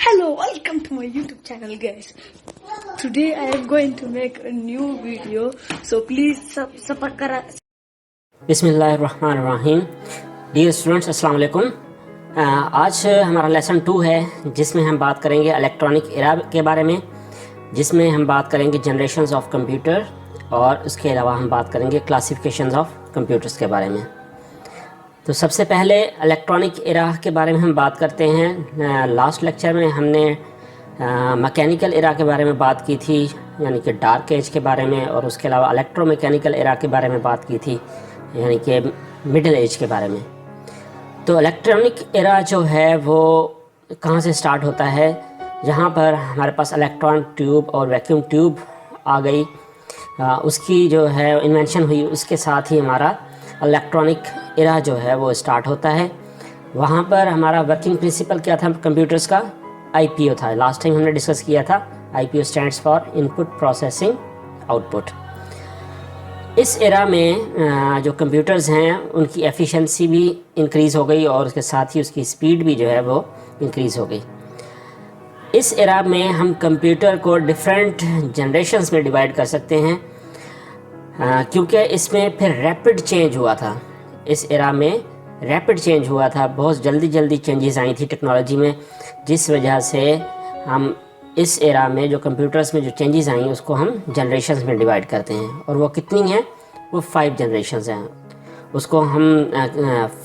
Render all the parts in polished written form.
Hello, welcome to my YouTube channel, guys. Today I am going to make a new video, so please subscribe. बिस्मिल्लाहिर्रहमानिर्रहीम। Dear students, अस्सलाम वालेकुम। आज हमारा lesson 2 है जिसमें हम बात करेंगे इलेक्ट्रॉनिक एरा के बारे में, जिसमें हम बात करेंगे जनरेशंस ऑफ कंप्यूटर और उसके अलावा हम बात करेंगे क्लासिफिकेशंस ऑफ कंप्यूटर्स के बारे में। तो सबसे पहले इलेक्ट्रॉनिक एरा के बारे में हम बात करते हैं। लास्ट लेक्चर में हमने मैकेनिकल एरा के बारे में बात की थी, यानी कि डार्क एज के बारे में, और उसके अलावा इलेक्ट्रोमैकेनिकल एरा के बारे में बात की थी, यानी कि मिडिल एज के बारे में। तो इलेक्ट्रॉनिक एरा जो है वो कहाँ से स्टार्ट होता है? जहाँ पर हमारे पास इलेक्ट्रॉन ट्यूब और वैक्यूम ट्यूब आ गई, उसकी जो है इन्वेंशन हुई, उसके साथ ही हमारा इलेक्ट्रॉनिक एरा जो है वो स्टार्ट होता है। वहाँ पर हमारा वर्किंग प्रिंसिपल क्या था कंप्यूटर्स का? आईपीओ था। लास्ट टाइम हमने डिस्कस किया था। IPO stands for input processing output. इस एरा में जो कंप्यूटर्स हैं उनकी एफिशिएंसी भी इंक्रीज़ हो गई और उसके साथ ही उसकी स्पीड भी जो है वो इंक्रीज़ हो गई। इस एरा में हम कंप्यूटर को डिफरेंट जनरेशन्स में डिवाइड कर सकते हैं, क्योंकि इसमें फिर रैपिड चेंज हुआ था। इस एरा में रैपिड चेंज हुआ था, बहुत जल्दी चेंजेस आई थी टेक्नोलॉजी में, जिस वजह से हम इस एरा में जो कंप्यूटर्स में जो चेंजेस आई उसको हम जनरेशन्स में डिवाइड करते हैं। और वो कितनी हैं? वो 5 जनरेशन्स हैं। उसको हम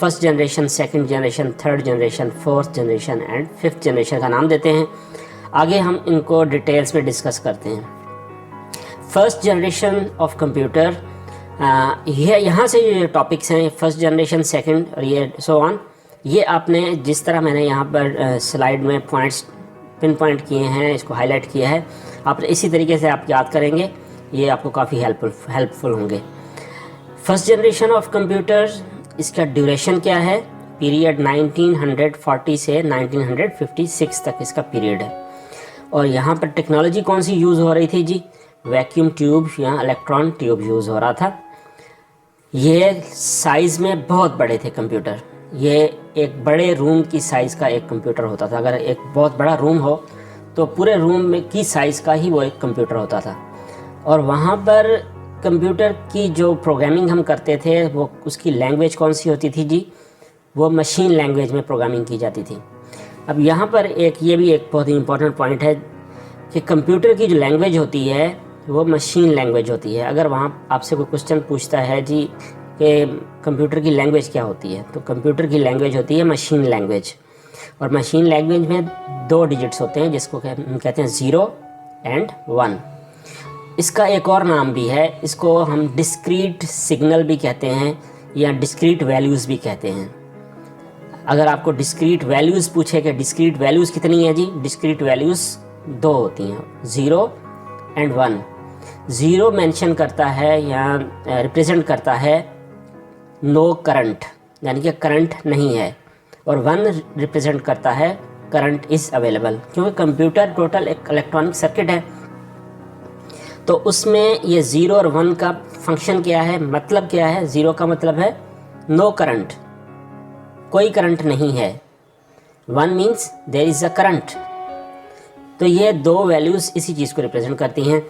first generation, second generation, third generation, fourth generation and fifth generation का नाम देते हैं। आगे हम इनको डिटेल्स में डिस्कस करते हैं। फर्स्ट जनरेशन ऑफ कंप्यूटर, ये यहाँ से ये टॉपिक्स हैं, फर्स्ट जनरेशन, सेकंड और ये सो ऑन। ये आपने जिस तरह मैंने यहाँ पर स्लाइड में पॉइंट्स पिन पॉइंट किए हैं, इसको हाईलाइट किया है, आप इसी तरीके से आप याद करेंगे, ये आपको काफ़ी हेल्पफुल होंगे। फर्स्ट जनरेशन ऑफ कंप्यूटर, इसका ड्यूरेशन क्या है? पीरियड 1940 से 1956 तक इसका पीरियड है। और यहाँ पर टेक्नोलॉजी कौन सी यूज़ हो रही थी जी? वैक्यूम ट्यूब या इलेक्ट्रॉन ट्यूब यूज़ हो रहा था। ये साइज़ में बहुत बड़े थे कंप्यूटर। ये एक बड़े रूम की साइज़ का एक कंप्यूटर होता था। अगर एक बहुत बड़ा रूम हो तो पूरे रूम में की साइज़ का ही वो एक कंप्यूटर होता था। और वहाँ पर कंप्यूटर की जो प्रोग्रामिंग हम करते थे वो उसकी लैंग्वेज कौन सी होती थी जी? वो मशीन लैंग्वेज में प्रोग्रामिंग की जाती थी। अब यहाँ पर ये भी एक बहुत ही इम्पोर्टेंट पॉइंट है कि कंप्यूटर की जो लैंग्वेज होती है वो मशीन लैंग्वेज होती है। अगर वहाँ आपसे कोई क्वेश्चन पूछता है जी कि कंप्यूटर की लैंग्वेज क्या होती है, तो कंप्यूटर की लैंग्वेज होती है मशीन लैंग्वेज। और मशीन लैंग्वेज में 2 डिजिट्स होते हैं, जिसको हम कहते हैं 0 एंड 1। इसका एक और नाम भी है, इसको हम डिस्क्रीट सिग्नल भी कहते हैं या डिस्क्रीट वैल्यूज़ भी कहते हैं। अगर आपको डिस्क्रीट वैल्यूज़ पूछे कि डिस्क्रीट वैल्यूज़ कितनी है जी? डिस्क्रीट वैल्यूज़ 2 होती हैं, 0 एंड 1। 0 मेंशन करता है या रिप्रेजेंट करता है नो करंट, यानी कि करंट नहीं है, और 1 रिप्रेजेंट करता है करंट इज़ अवेलेबल। क्योंकि कंप्यूटर टोटल एक इलेक्ट्रॉनिक सर्किट है, तो उसमें ये 0 और 1 का फंक्शन क्या है, मतलब क्या है? 0 का मतलब है नो करंट, कोई करंट नहीं है। 1 means there is a current. तो ये 2 वैल्यूज़ इसी चीज़ को रिप्रेजेंट करती हैं।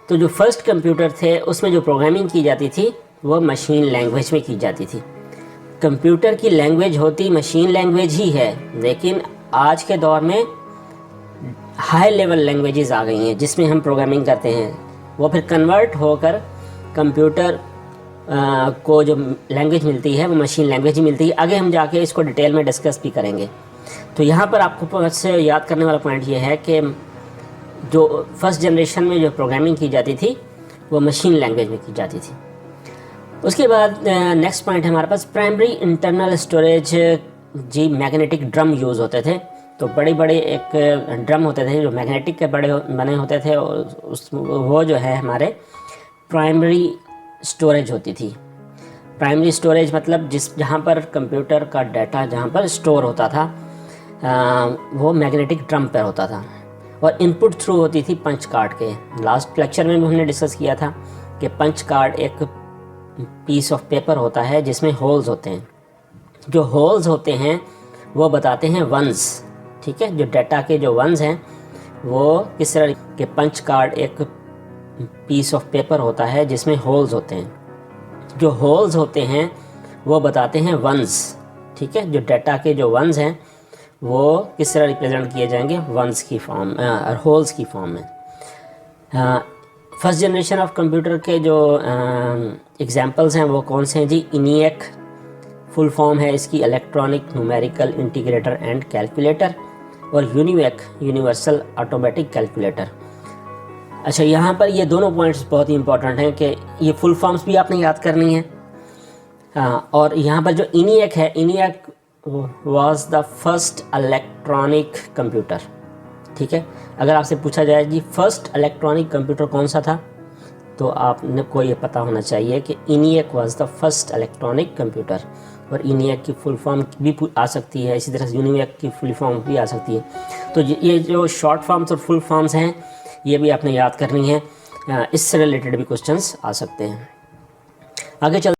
तो जो फर्स्ट कंप्यूटर थे उसमें जो प्रोग्रामिंग की जाती थी वो मशीन लैंग्वेज में की जाती थी। कंप्यूटर की लैंग्वेज होती मशीन लैंग्वेज ही है, लेकिन आज के दौर में हाई लेवल लैंग्वेजेस आ गई हैं जिसमें हम प्रोग्रामिंग करते हैं। वो फिर कन्वर्ट होकर कंप्यूटर को जो लैंग्वेज मिलती है वो मशीन लैंग्वेज ही मिलती है। आगे हम जाके इसको डिटेल में डिस्कस भी करेंगे। तो यहाँ पर आपको से याद करने वाला पॉइंट ये है कि जो फर्स्ट जनरेशन में जो प्रोग्रामिंग की जाती थी वो मशीन लैंग्वेज में की जाती थी। उसके बाद नेक्स्ट पॉइंट है हमारे पास प्राइमरी इंटरनल स्टोरेज जी। मैग्नेटिक ड्रम यूज़ होते थे। तो बड़े एक ड्रम होते थे जो मैग्नेटिक के बने होते थे, और वो जो है हमारे प्राइमरी स्टोरेज होती थी। प्राइमरी स्टोरेज मतलब जहाँ पर कंप्यूटर का डाटा जहाँ पर स्टोर होता था वो मैग्नेटिक ड्रम पर होता था, और इनपुट थ्रू होती थी पंच कार्ड के। लास्ट लेक्चर में भी हमने डिस्कस किया था कि पंच कार्ड एक पीस ऑफ पेपर होता है जिसमें होल्स होते हैं। जो होल्स होते हैं वो बताते हैं वंस, ठीक है। जो डाटा के जो वंस हैं वो किस तरह के पंच कार्ड एक पीस ऑफ पेपर होता है जिसमें होल्स होते हैं। जो होल्स होते हैं वो बताते हैं वंस, ठीक है। जो डाटा के जो वंस हैं वो किस तरह रिप्रेजेंट किए जाएंगे, वंस की फॉर्म और होल्स की फॉर्म में। फर्स्ट जनरेशन ऑफ कंप्यूटर के जो एग्जांपल्स हैं वो कौन से हैं जी। इनिएक फुल फॉर्म है इसकी electronic numerical integrator and calculator, और यूनिवेक यूनिवर्सल ऑटोमेटिक कैलकुलेटर। अच्छा, यहाँ पर ये दोनों पॉइंट्स बहुत ही इंपॉर्टेंट हैं कि ये फुल फॉर्म्स भी आपने याद करनी है। और यहाँ पर जो इनिएक है, ENIAC was the first electronic computer, ठीक है। अगर आपसे पूछा जाए जी फर्स्ट इलेक्ट्रॉनिक कंप्यूटर कौन सा था, तो आपने को ये पता होना चाहिए कि ENIAC was the first electronic computer. और इनिएक की फुल फॉर्म भी आ सकती है, इसी तरह से यूनिवेक की फुल फॉर्म भी आ सकती है। तो ये जो शॉर्ट फॉर्म्स और फुल फॉर्म्स हैं ये भी आपने याद करनी है, इससे रिलेटेड भी क्वेश्चंस आ सकते हैं। आगे चलते